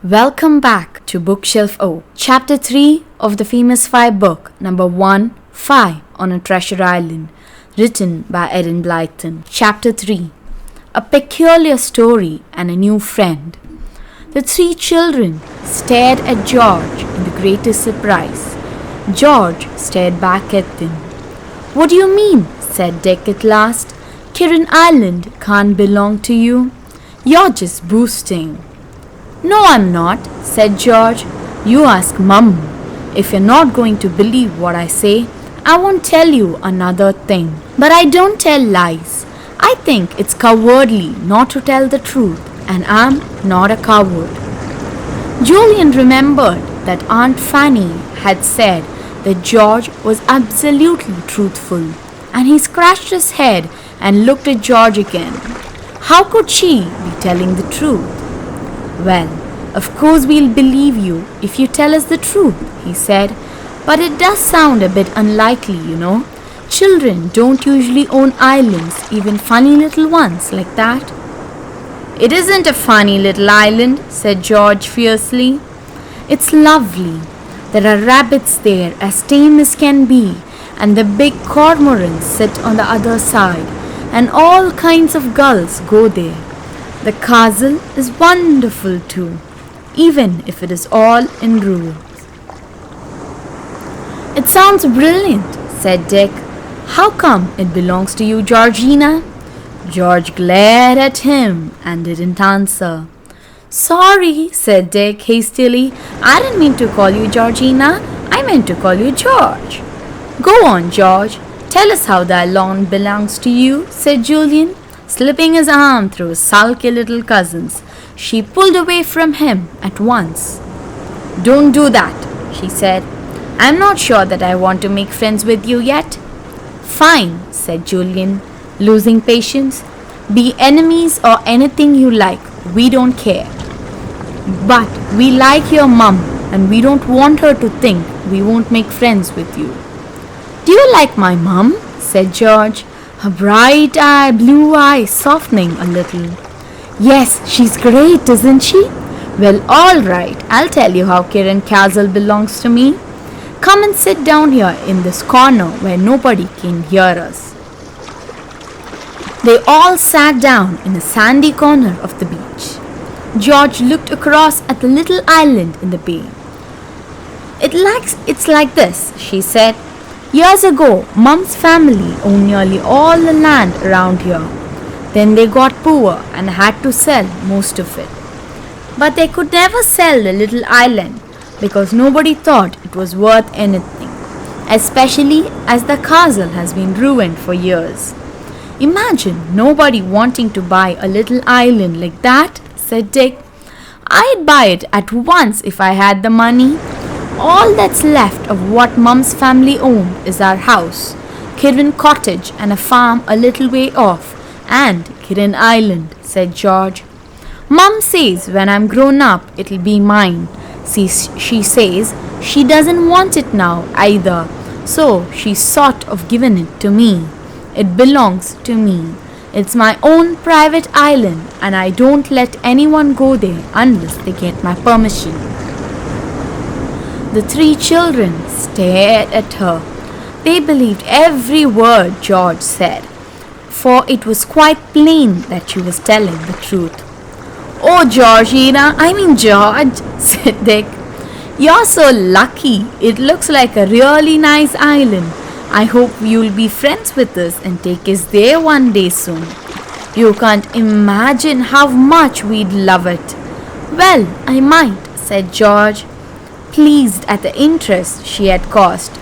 Welcome back to Bookshelf O, Chapter 3 of the famous 5 book, number 1, 5 on a Treasure Island, written by Enid Blyton. Chapter 3, A Peculiar Story and a New Friend. The three children stared at George in the greatest surprise. George stared back at them. "What do you mean?" said Dick at last. "Kirrin Island can't belong to you. You're just boasting." "No, I'm not," said George. "You ask Mum. If you're not going to believe what I say, I won't tell you another thing. But I don't tell lies. I think it's cowardly not to tell the truth, and I'm not a coward." Julian remembered that Aunt Fanny had said that George was absolutely truthful, and he scratched his head and looked at George again. How could she be telling the truth? "Well, of course we'll believe you if you tell us the truth," he said. "But it does sound a bit unlikely, you know. Children don't usually own islands, even funny little ones like that." "It isn't a funny little island," said George fiercely. "It's lovely. There are rabbits there as tame as can be, and the big cormorants sit on the other side, and all kinds of gulls go there. The castle is wonderful too, even if it is all in ruins." "It sounds brilliant," said Dick. "How come it belongs to you, Georgina?" George glared at him and didn't answer. "Sorry," said Dick hastily. "I didn't mean to call you Georgina. I meant to call you George." "Go on, George. Tell us how the island belongs to you," said Julian, slipping his arm through his sulky little cousin's. She pulled away from him at once. "Don't do that," she said. "I'm not sure that I want to make friends with you yet." "Fine," said Julian, losing patience. "Be enemies or anything you like. We don't care. But we like your mum, and we don't want her to think we won't make friends with you." "Do you like my mum?" said George, her bright blue eyes softening a little. "Yes, she's great, isn't she? Well, all right, I'll tell you how Kirrin Castle belongs to me. Come and sit down here in this corner where nobody can hear us." They all sat down in a sandy corner of the beach. George looked across at the little island in the bay. It's like this," she said. "Years ago, Mum's family owned nearly all the land around here. Then they got poor and had to sell most of it. But they could never sell the little island because nobody thought it was worth anything, especially as the castle has been ruined for years." "Imagine nobody wanting to buy a little island like that," said Dick. "I'd buy it at once if I had the money. All that's left of what Mum's family owned is our house, Kirrin Cottage, and a farm a little way off, and Kirrin Island," said George. "Mum says when I'm grown up it'll be mine. She says she doesn't want it now either, so she's sort of given it to me. It belongs to me. It's my own private island, and I don't let anyone go there unless they get my permission." The three children stared at her. They believed every word George said, for it was quite plain that she was telling the truth. "Oh, George," said Dick. "You're so lucky. It looks like a really nice island. I hope you'll be friends with us and take us there one day soon. You can't imagine how much we'd love it." "Well, I might," said George, pleased at the interest she had caused.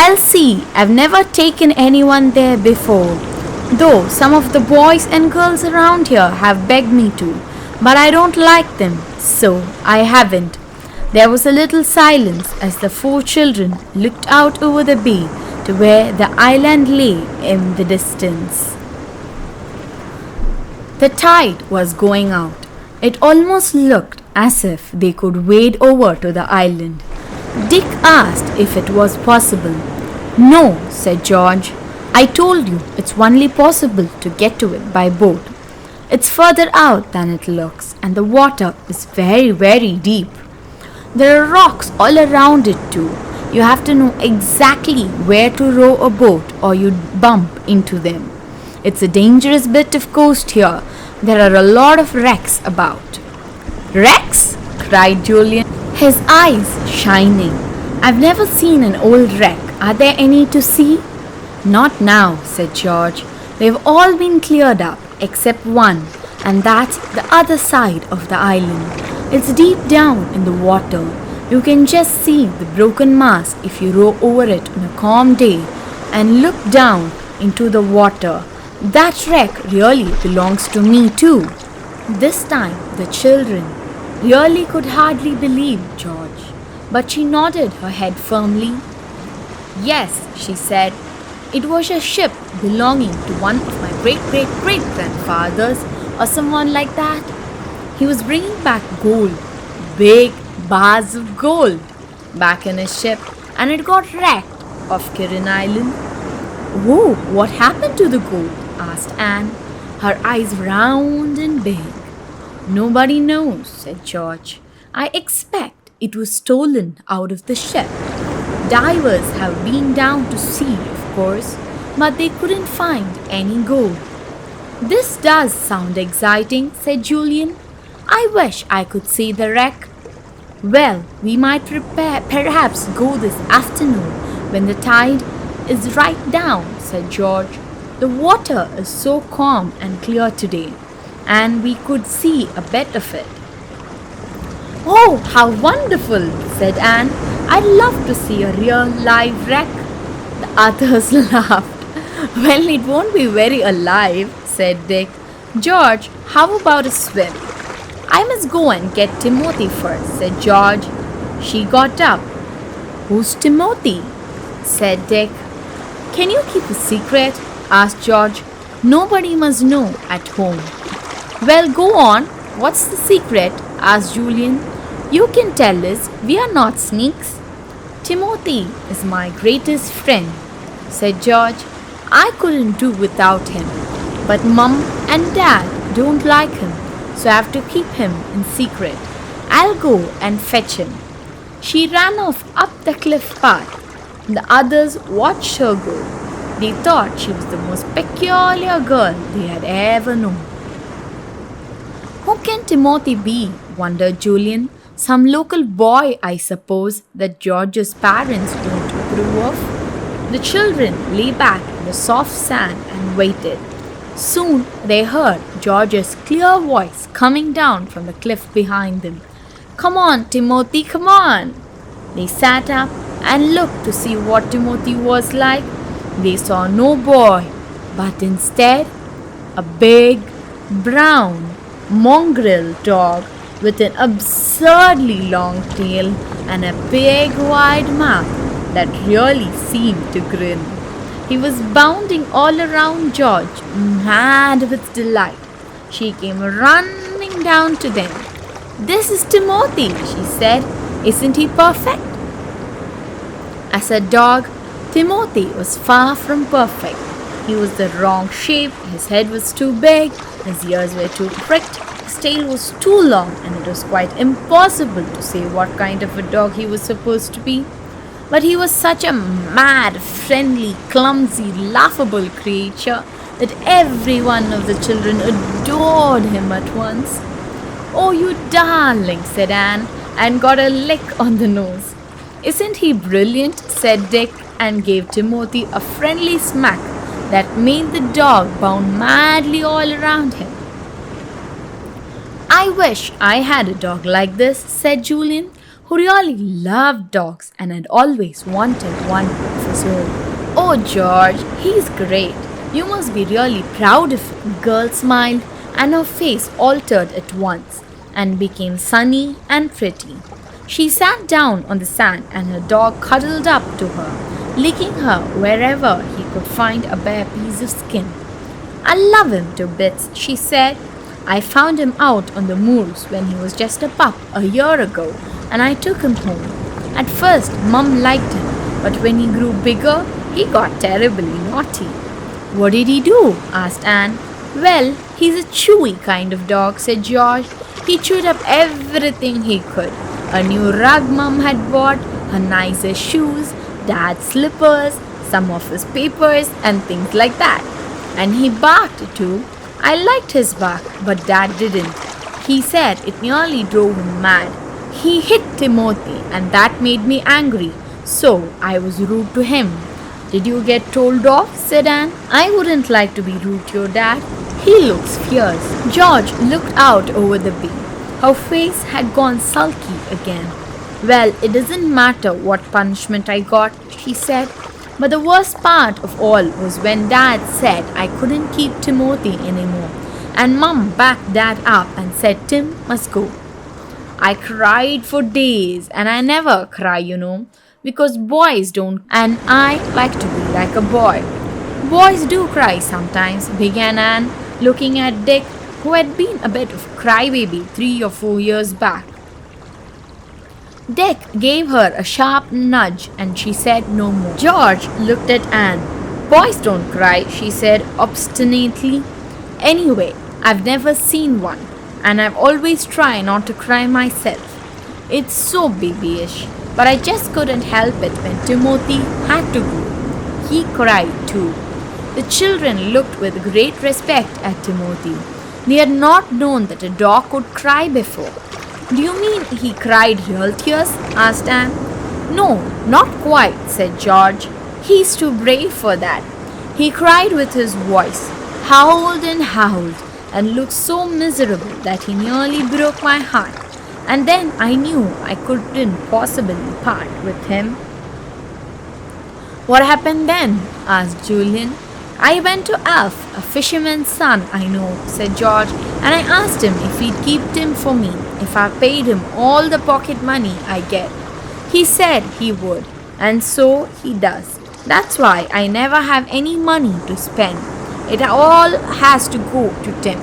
"I'll see. I've never taken anyone there before, though some of the boys and girls around here have begged me to, but I don't like them, so I haven't." There was a little silence as the four children looked out over the bay to where the island lay in the distance. The tide was going out. It almost looked as if they could wade over to the island. Dick asked if it was possible. "No," said George. "I told you it's only possible to get to it by boat. It's further out than it looks, and the water is very, very deep. There are rocks all around it too. You have to know exactly where to row a boat or you'd bump into them. It's a dangerous bit of coast here. There are a lot of wrecks about. Wrecks? Cried Julian, his eyes shining. I've never seen an old wreck. Are there any to see? Not now, said George. They've all been cleared up, except one, and that's the other side of the island. It's deep down in the water. You can just see the broken mast if you row over it on a calm day and look down into the water. That wreck really belongs to me too. This time the children really could hardly believe George, but she nodded her head firmly. Yes, she said. It was a ship belonging to one of my great-great-great-grandfathers or someone like that. He was bringing back gold, big bars of gold, back in his ship, and it got wrecked off Kirrin Island. Oh, what happened to the gold? Asked Anne, her eyes round and big. Nobody knows, said George. I expect it was stolen out of the ship. Divers have been down to see, of course, but they couldn't find any gold. This does sound exciting, said Julian. I wish I could see the wreck. Well, we might perhaps go this afternoon when the tide is right down, said George. The water is so calm and clear today, and we could see a bit of it. Oh, how wonderful, said Anne. I'd love to see a real live wreck. The others laughed. Well, it won't be very alive, said Dick. George, how about a swim? I must go and get Timothy first, said George. She got up. Who's Timothy? Said Dick. Can you keep a secret? Asked George. Nobody must know at home. Well, go on. What's the secret? Asked Julian. You can tell us. We are not sneaks. Timothy is my greatest friend, said George. I couldn't do without him. But Mum and Dad don't like him, so I have to keep him in secret. I'll go and fetch him. She ran off up the cliff path. The others watched her go. They thought she was the most peculiar girl they had ever known. Who can Timothy be? Wondered Julian. Some local boy, I suppose, that George's parents don't approve of. The children lay back in the soft sand and waited. Soon they heard George's clear voice coming down from the cliff behind them. Come on, Timothy, come on! They sat up and looked to see what Timothy was like. They saw no boy, but instead a big, brown, mongrel dog with an absurdly long tail and a big wide mouth that really seemed to grin. He was bounding all around George, mad with delight. She came running down to them. This is Timothy, she said. Isn't he perfect? As a dog, Timothy was far from perfect. He was the wrong shape, his head was too big, his ears were too pricked, his tail was too long, and it was quite impossible to say what kind of a dog he was supposed to be. But he was such a mad, friendly, clumsy, laughable creature that every one of the children adored him at once. Oh, you darling, said Anne, and got a lick on the nose. Isn't he brilliant? Said Dick, and gave Timothy a friendly smack that made the dog bound madly all around him. I wish I had a dog like this, said Julian, who really loved dogs and had always wanted one of his own. Oh, George, he's great. You must be really proud of him. The girl smiled, and her face altered at once and became sunny and pretty. She sat down on the sand, and her dog cuddled up to her, licking her wherever he could find a bare piece of skin. I love him to bits, she said. I found him out on the moors when he was just a pup a year ago, and I took him home. At first, Mum liked him, but when he grew bigger, he got terribly naughty. What did he do? Asked Anne. Well, He's a chewy kind of dog, said George. He chewed up everything he could. A new rug Mum had bought, her nicer shoes, Dad's slippers, some of his papers, and things like that. And he barked too. I liked his bark, but Dad didn't. He said it nearly drove him mad. He hit Timothy, and that made me angry, so I was rude to him. Did you get told off? Said Anne. I wouldn't like to be rude to your dad. He looks fierce. George looked out over the bay. Her face had gone sulky again. Well, it doesn't matter what punishment I got, she said. But the worst part of all was when Dad said I couldn't keep Timothy anymore. And Mum backed Dad up and said Tim must go. I cried for days, and I never cry, because boys don't, and I like to be like a boy. Boys do cry sometimes, began Anne, looking at Dick, who had been a bit of a crybaby 3 or 4 years back. Dick gave her a sharp nudge and she said no more. George looked at Anne. Boys don't cry, she said obstinately. Anyway, I've never seen one, and I've always tried not to cry myself. It's so babyish, but I just couldn't help it when Timothy had to go. He cried too. The children looked with great respect at Timothy. They had not known that a dog could cry before. Do you mean he cried real tears? Asked Anne. No, not quite, said George. He's too brave for that. He cried with his voice, howled, and looked so miserable that he nearly broke my heart. And then I knew I couldn't possibly part with him. What happened then? Asked Julian. I went to Alf, a fisherman's son I know, said George, and I asked him if he'd keep Tim for me if I paid him all the pocket money I get. He said he would, and so he does. That's why I never have any money to spend. It all has to go to Tim.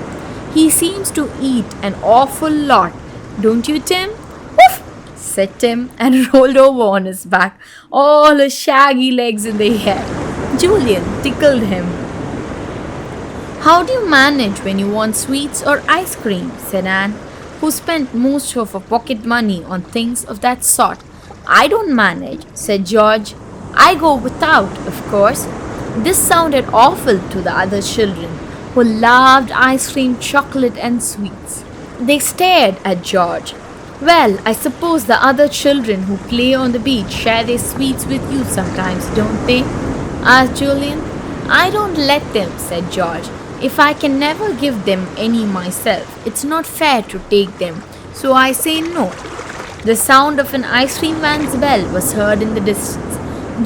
He seems to eat an awful lot. Don't you, Tim? Woof! Said Tim and rolled over on his back, all his shaggy legs in the air. Julian tickled him. How do you manage when you want sweets or ice cream? Said Anne, who spent most of her pocket money on things of that sort. I don't manage, said George. I go without, of course. This sounded awful to the other children, who loved ice cream, chocolate, and sweets. They stared at George. Well, I suppose the other children who play on the beach share their sweets with you sometimes, don't they? Asked Julian. I don't let them, said George. If I can never give them any myself, it's not fair to take them, so I say no. The sound of an ice cream van's bell was heard in the distance.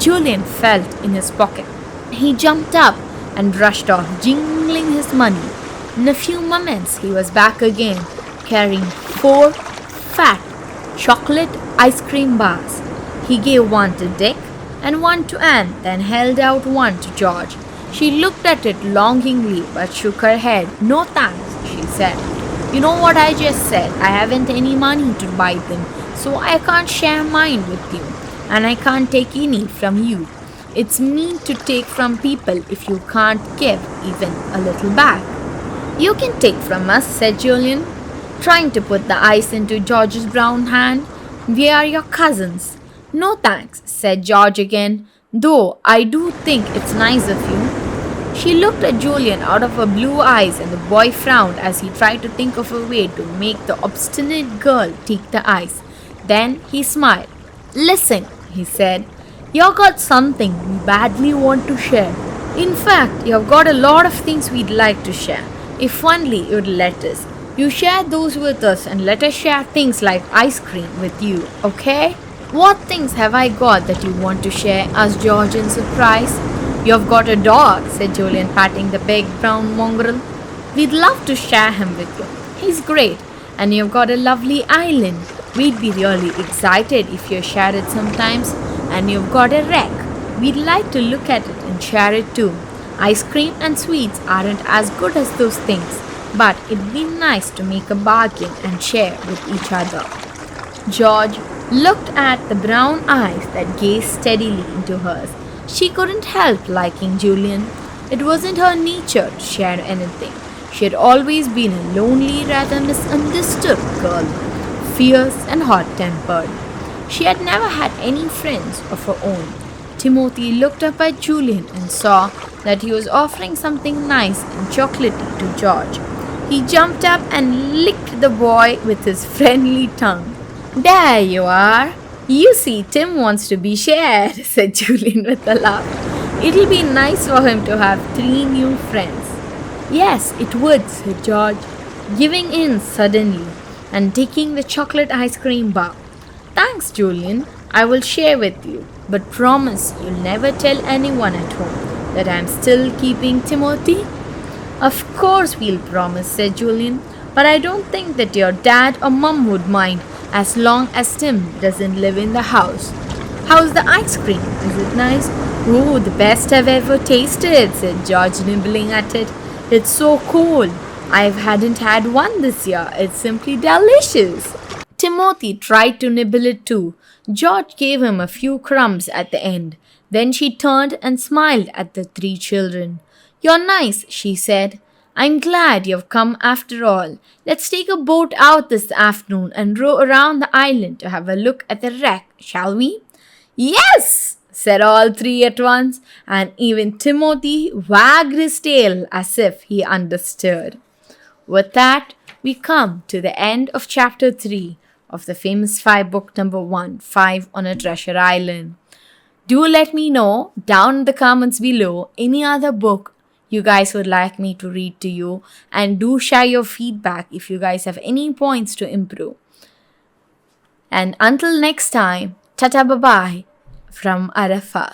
Julian felt in his pocket. He jumped up and rushed off, jingling his money. In a few moments he was back again, carrying 4 fat chocolate ice cream bars. He gave one to Dick and one to Anne, then held out one to George. She looked at it longingly but shook her head. No thanks, she said. You know what I just said? I haven't any money to buy them, so I can't share mine with you, and I can't take any from you. It's mean to take from people if you can't give even a little back. You can take from us, said Julian, trying to put the ice into George's brown hand. We are your cousins. No thanks, said George again, though I do think it's nice of you. She looked at Julian out of her blue eyes, and the boy frowned as he tried to think of a way to make the obstinate girl take the ice. Then he smiled. Listen, he said, you've got something we badly want to share. In fact, you've got a lot of things we'd like to share, if only you'd let us. You share those with us and let us share things like ice cream with you, okay? What things have I got that you want to share? Asked George in surprise. You've got a dog, said Julian, patting the big brown mongrel. We'd love to share him with you. He's great. And you've got a lovely island. We'd be really excited if you shared it sometimes. And you've got a wreck. We'd like to look at it and share it too. Ice cream and sweets aren't as good as those things, but it'd be nice to make a bargain and share with each other. George looked at the brown eyes that gazed steadily into hers. She couldn't help liking Julian. It wasn't her nature to share anything. She had always been a lonely, rather misunderstood girl, fierce and hot-tempered. She had never had any friends of her own. Timothy looked up at Julian and saw that he was offering something nice and chocolatey to George. He jumped up and licked the boy with his friendly tongue. "There you are. You see, Tim wants to be shared," said Julian with a laugh. "It'll be nice for him to have 3 new friends." "Yes, it would," said George, giving in suddenly and taking the chocolate ice cream bar. "Thanks, Julian. I will share with you, but promise you'll never tell anyone at home that I'm still keeping Timothy." "Of course we'll promise," said Julian, "but I don't think that your dad or mum would mind as long as Tim doesn't live in the house." "How's the ice cream? Is it nice?" "Oh, the best I've ever tasted," said George, nibbling at it. "It's so cold. I hadn't had one this year. It's simply delicious." Timothy tried to nibble it too. George gave him a few crumbs at the end. Then she turned and smiled at the 3 children. "You're nice," she said. "I'm glad you've come after all. Let's take a boat out this afternoon and row around the island to have a look at the wreck, shall we?" "Yes!" said all 3 at once, and even Timothy wagged his tail as if he understood. With that, we come to the end of chapter 3 of the famous 5 book number 1, 5 on a Treasure Island. Do let me know down in the comments below any other book you guys would like me to read to you, and do share your feedback if you guys have any points to improve. And until next time, tata bye bye from Arafa.